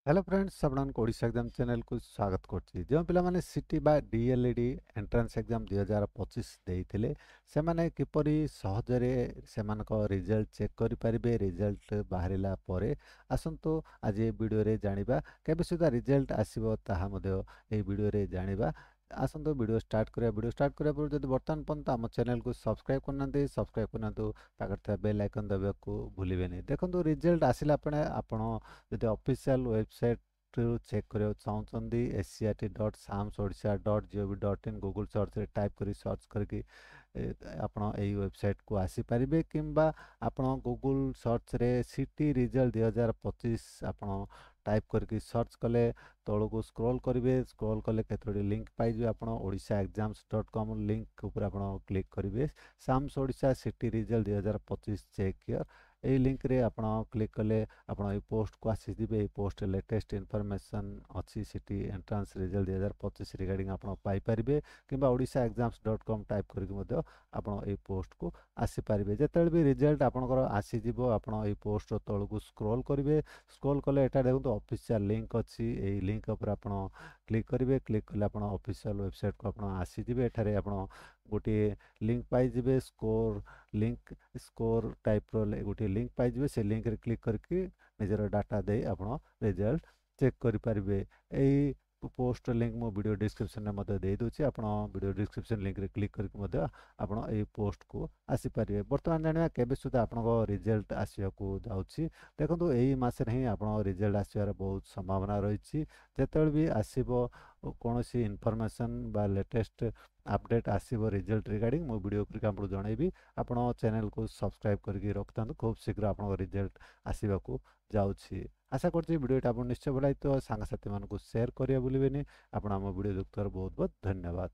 Hello friends आपको Odisha exam channel को स्वागत करछि जो पिला माने सिटी बा डीएलईडी एंट्रेंस एग्जाम 2025 देइथिले से माने किपरि सहजरे सेमानको रिजल्ट चेक करि परिबे रिजल्ट बाहरिला परे आसंतो आज ए वीडियो रे जानिबा केबे सुधा रिजल्ट आसीबो ताहा मध्य ए वीडियो रे जानिबा आसंतो वीडियो स्टार्ट करिया पूर्व जदि वर्तमान पर्यंत आम चैनल को सब्सक्राइब करनांतु पाखर था बेल आइकन दबाया को भूलिबेनी देखंतु रिजल्ट आसिला पणे आपण जदि ऑफिशियल वेबसाइट चेक करिया चाहउछंदी scrt.samsodisha.gov.in गूगल सर्च रे टाइप करी सर्च करके आपण एई वेबसाइट को आसी परिबे किंबा आपण गूगल सर्च रे सिटी रिजल्ट 2025 आपण टाइप करके सर्च कले तळको स्क्रॉल करिवे स्क्रॉल कले केतोडी लिंक पाइबे आपण odishaexams.com लिंक ऊपर आपण क्लिक करिवे SAMS Odisha CT result 2025 check here ए लिंक रे आपण क्लिक कले आपण ए पोस्ट को आसी दिबे ए पोस्ट लेटेस्ट इन्फॉर्मेशन अछि सिटी एंट्रेंस रिजल्ट 2025 रिगार्डिंग आपण पाई परिबे किंबा odishaexams.com टाइप करके मध्य आपण ए पोस्ट को आसी परिबे जेतेल भी रिजल्ट आपनकर आसी दिबो आपण ए पोस्ट तळ को स्क्रॉल करिवे स्क्रॉल कले एटा देखंतु ऑफिशियल लिंक अछि ए लिंक ऊपर आपण क्लिक करिवे क्लिक कले आपण ऑफिशियल वेबसाइट को आपण आसी दिबे एठारे आपण गोटे लिंक पाई जिवे स्कोर टाइप रो गोटे लिंक पाई जिवे से लिंक रे क्लिक करके निजर डाटा दे आपण रिजल्ट चेक करि परिबे एई पोस्ट लिंक मो वीडियो डिस्क्रिप्शन में मते दे दोछि आपण वीडियो डिस्क्रिप्शन लिंक रे क्लिक करके मते आपण एई पोस्ट को आसी परिबे वर्तमान जानिया केबे सुदा आपण को रिजल्ट आसिया को जाउछि देखंतु एई मास रे ही आपण रिजल्ट आसियार बहुत संभावना रहिछि जेतेबेल भी आसीबो कोनोसी इन्फॉर्मेशन बा लेटेस्ट अपडेट आसीबो रिजल्ट रिगार्डिंग मो वीडियो पर आपन जणैबी आपण चैनल को सब्सक्राइब करके रखतांतु खूब शीघ्र आपण रिजल्ट आसीबा को जाउछि आशा करछि वीडियोटा आपन निश्चय भलाइतो सांग साथी मान को शेयर करिया भूलिबेनी आपण हम वीडियो देखथर बहुत बहुत धन्यवाद।